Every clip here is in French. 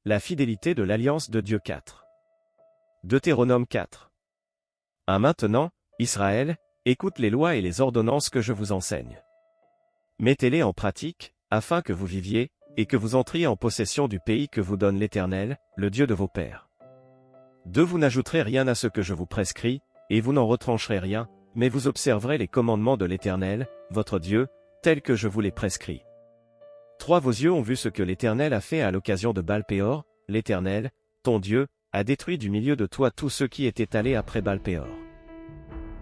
la fidélité de l'alliance de Dieu 4. Deutéronome 4. Maintenant, Israël, écoute les lois et les ordonnances que je vous enseigne. Mettez-les en pratique, afin que vous viviez, et que vous entriez en possession du pays que vous donne l'Éternel, le Dieu de vos pères. 2. Vous n'ajouterez rien à ce que je vous prescris, et vous n'en retrancherez rien, mais vous observerez les commandements de l'Éternel, votre Dieu, tels que je vous les prescris. 3. Vos yeux ont vu ce que l'Éternel a fait à l'occasion de Baal-Péor, l'Éternel, ton Dieu, a détruit du milieu de toi tous ceux qui étaient allés après Baal-Péor.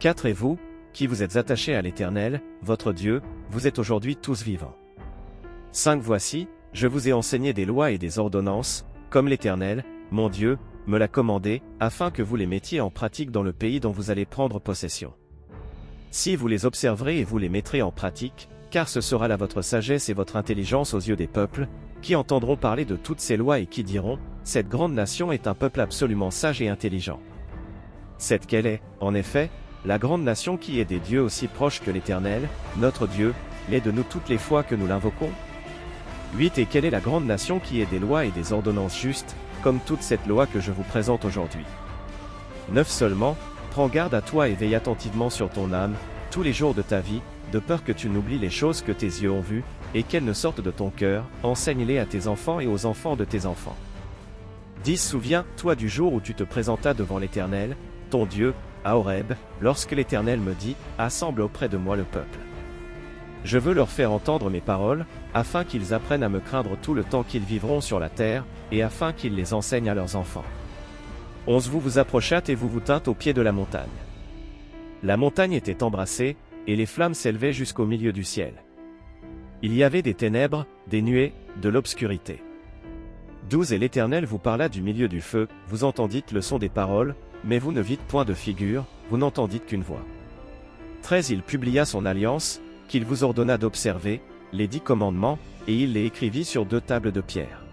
4. Et vous, qui vous êtes attachés à l'Éternel, votre Dieu, vous êtes aujourd'hui tous vivants. 5. Voici, je vous ai enseigné des lois et des ordonnances, comme l'Éternel, mon Dieu, me l'a commandé, afin que vous les mettiez en pratique dans le pays dont vous allez prendre possession. Si vous les observerez et vous les mettrez en pratique, car ce sera là votre sagesse et votre intelligence aux yeux des peuples, qui entendront parler de toutes ces lois et qui diront, cette grande nation est un peuple absolument sage et intelligent. 7. Quelle est, en effet, la grande nation qui est des dieux aussi proches que l'Éternel, notre Dieu, l'est de nous toutes les fois que nous l'invoquons? 8. Et quelle est la grande nation qui est des lois et des ordonnances justes, comme toute cette loi que je vous présente aujourd'hui? 9. Seulement, prends garde à toi et veille attentivement sur ton âme, tous les jours de ta vie, de peur que tu n'oublies les choses que tes yeux ont vues, et qu'elles ne sortent de ton cœur, enseigne-les à tes enfants et aux enfants de tes enfants. 10. Souviens-toi du jour où tu te présentas devant l'Éternel, ton Dieu, à Horeb, lorsque l'Éternel me dit, assemble auprès de moi le peuple. Je veux leur faire entendre mes paroles, afin qu'ils apprennent à me craindre tout le temps qu'ils vivront sur la terre, et afin qu'ils les enseignent à leurs enfants. 11. Vous vous approchâtes et vous vous tîntes au pied de la montagne. La montagne était embrassée, et les flammes s'élevaient jusqu'au milieu du ciel. Il y avait des ténèbres, des nuées, de l'obscurité. 12. Et l'Éternel vous parla du milieu du feu, vous entendîtes le son des paroles, mais vous ne vîtes point de figure, vous n'entendîtes qu'une voix. 13. Il publia son alliance, qu'il vous ordonna d'observer, les 10 commandements, et il les écrivit sur 2 tables de pierre.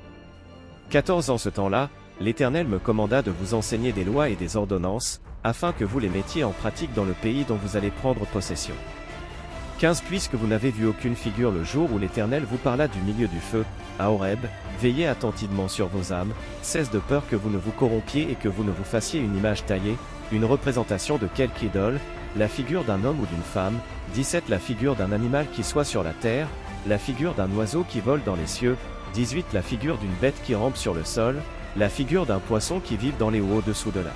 14. En ce temps-là, l'Éternel me commanda de vous enseigner des lois et des ordonnances, afin que vous les mettiez en pratique dans le pays dont vous allez prendre possession. 15. Puisque vous n'avez vu aucune figure le jour où l'Éternel vous parla du milieu du feu, à Horeb, veillez attentivement sur vos âmes, 16. De peur que vous ne vous corrompiez et que vous ne vous fassiez une image taillée, une représentation de quelque idole, la figure d'un homme ou d'une femme, 17. La figure d'un animal qui soit sur la terre, la figure d'un oiseau qui vole dans les cieux, 18. La figure d'une bête qui rampe sur le sol, la figure d'un poisson qui vit dans les eaux au-dessous de la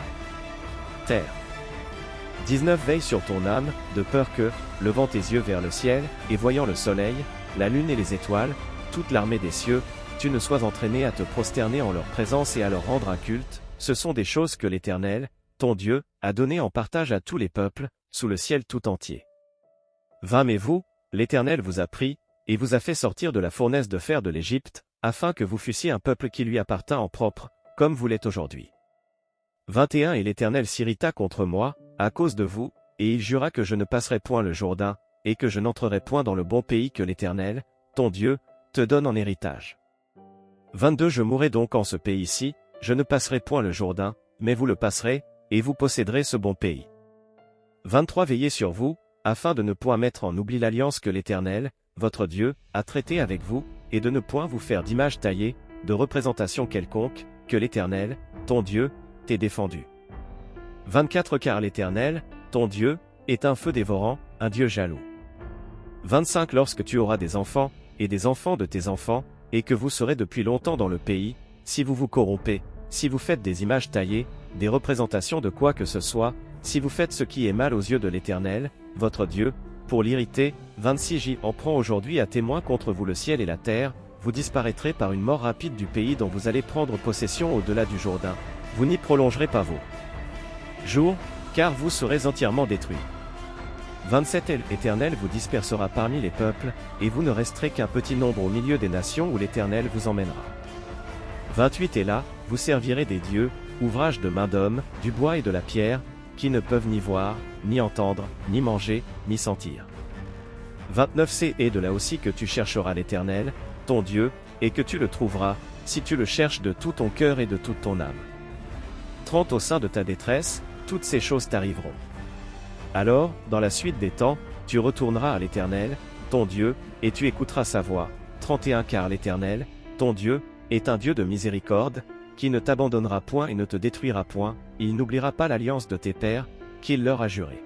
terre. 19. Veille sur ton âme, de peur que, levant tes yeux vers le ciel, et voyant le soleil, la lune et les étoiles, toute l'armée des cieux, tu ne sois entraîné à te prosterner en leur présence et à leur rendre un culte, ce sont des choses que l'Éternel, ton Dieu, a données en partage à tous les peuples, sous le ciel tout entier. 20. Mais vous, l'Éternel vous a pris, et vous a fait sortir de la fournaise de fer de l'Égypte, afin que vous fussiez un peuple qui lui appartint en propre, comme vous l'êtes aujourd'hui. 21. Et l'Éternel s'irrita contre moi, à cause de vous, et il jura que je ne passerai point le Jourdain, et que je n'entrerai point dans le bon pays que l'Éternel, ton Dieu, te donne en héritage. 22. Je mourrai donc en ce pays-ci, je ne passerai point le Jourdain, mais vous le passerez, et vous posséderez ce bon pays. 23. Veillez sur vous, afin de ne point mettre en oubli l'alliance que l'Éternel, votre Dieu, a traitée avec vous, et de ne point vous faire d'image taillée, de représentation quelconque, que l'Éternel, ton Dieu, t'ait défendu. 24. Car l'Éternel, ton Dieu, est un feu dévorant, un Dieu jaloux. 25. Lorsque tu auras des enfants, et des enfants de tes enfants, et que vous serez depuis longtemps dans le pays, si vous vous corrompez, si vous faites des images taillées, des représentations de quoi que ce soit, si vous faites ce qui est mal aux yeux de l'Éternel, votre Dieu, pour l'irriter, 26. J'y en prends aujourd'hui à témoin contre vous le ciel et la terre, vous disparaîtrez par une mort rapide du pays dont vous allez prendre possession au-delà du Jourdain, vous n'y prolongerez pas vos jours, car vous serez entièrement détruits. 27. Et l'Éternel vous dispersera parmi les peuples, et vous ne resterez qu'un petit nombre au milieu des nations où l'Éternel vous emmènera. 28. Et là, vous servirez des dieux, ouvrage de main d'homme, du bois et de la pierre, qui ne peuvent ni voir, ni entendre, ni manger, ni sentir. 29. C'est et de là aussi que tu chercheras l'Éternel, ton Dieu, et que tu le trouveras, si tu le cherches de tout ton cœur et de toute ton âme. 30. Au sein de ta détresse, toutes ces choses t'arriveront. Alors, dans la suite des temps, tu retourneras à l'Éternel, ton Dieu, et tu écouteras sa voix. 31. Car l'Éternel, ton Dieu, est un Dieu de miséricorde, qui ne t'abandonnera point et ne te détruira point, il n'oubliera pas l'alliance de tes pères, qu'il leur a juré.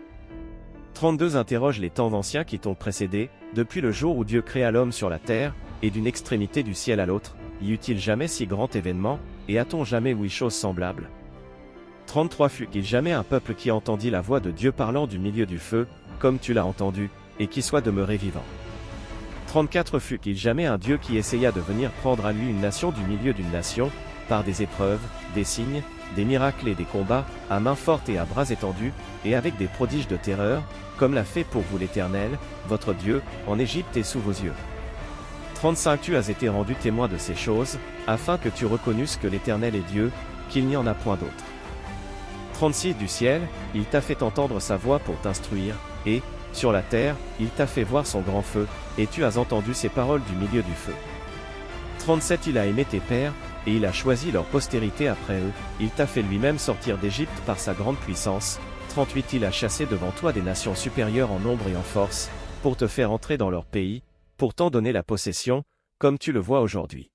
32 Interroge les temps anciens qui t'ont précédé, depuis le jour où Dieu créa l'homme sur la terre, et d'une extrémité du ciel à l'autre, y eut-il jamais si grand événement, et a-t-on jamais ouï chose semblable? 33 Fut-il jamais un peuple qui entendit la voix de Dieu parlant du milieu du feu, comme tu l'as entendu, et qui soit demeuré vivant? 34 Fut-il jamais un Dieu qui essaya de venir prendre à lui une nation du milieu d'une nation, par des épreuves, des signes, des miracles et des combats, à main forte et à bras étendus, et avec des prodiges de terreur, comme l'a fait pour vous l'Éternel, votre Dieu, en Égypte et sous vos yeux? 35 Tu as été rendu témoin de ces choses, afin que tu reconnusses que l'Éternel est Dieu, qu'il n'y en a point d'autre. 36 Du ciel, il t'a fait entendre sa voix pour t'instruire, et, sur la terre, il t'a fait voir son grand feu, et tu as entendu ses paroles du milieu du feu. 37 Il a aimé tes pères, et il a choisi leur postérité après eux, il t'a fait lui-même sortir d'Égypte par sa grande puissance. 38 Il a chassé devant toi des nations supérieures en nombre et en force, pour te faire entrer dans leur pays, pour t'en donner la possession, comme tu le vois aujourd'hui.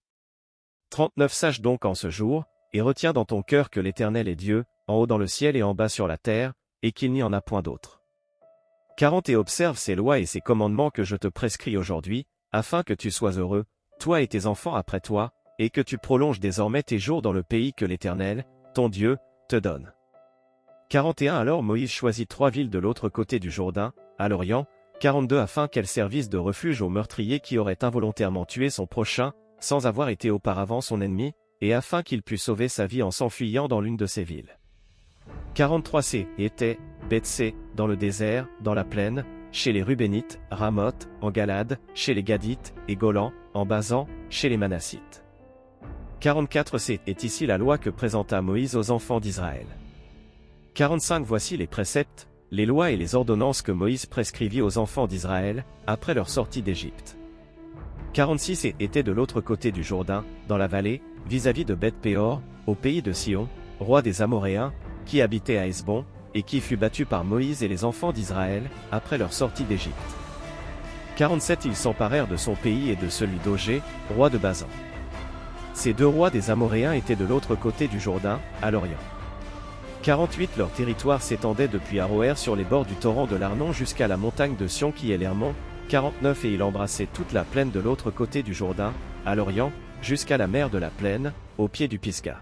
39 Sache donc en ce jour, et retiens dans ton cœur que l'Éternel est Dieu, en haut dans le ciel et en bas sur la terre, et qu'il n'y en a point d'autre. 40 Et observe ces lois et ces commandements que je te prescris aujourd'hui, afin que tu sois heureux, toi et tes enfants après toi, et que tu prolonges désormais tes jours dans le pays que l'Éternel, ton Dieu, te donne. 41 Alors Moïse choisit 3 villes de l'autre côté du Jourdain, à l'Orient, 42 afin qu'elles servissent de refuge au meurtrier qui aurait involontairement tué son prochain, sans avoir été auparavant son ennemi, et afin qu'il pût sauver sa vie en s'enfuyant dans l'une de ces villes. 43 C était, Bethsé, dans le désert, dans la plaine, chez les Rubénites, Ramoth, en Galade, chez les Gadites, et Golan, en Basan, chez les Manassites. 44 C est ici la loi que présenta Moïse aux enfants d'Israël. 45 Voici les préceptes, les lois et les ordonnances que Moïse prescrivit aux enfants d'Israël, après leur sortie d'Égypte. 46 Et était de l'autre côté du Jourdain, dans la vallée, vis-à-vis de Beth-Péor, au pays de Sion, roi des Amoréens, qui habitait à Hesbon, et qui fut battu par Moïse et les enfants d'Israël, après leur sortie d'Égypte. 47 Ils s'emparèrent de son pays et de celui d'Ogé, roi de Basan. Ces deux rois des Amoréens étaient de l'autre côté du Jourdain, à l'Orient. 48 Leur territoire s'étendait depuis Aroër sur les bords du torrent de l'Arnon jusqu'à la montagne de Sion qui est l'Hermon. 49 Et il embrassait toute la plaine de l'autre côté du Jourdain, à l'Orient, jusqu'à la mer de la plaine, au pied du Pisga.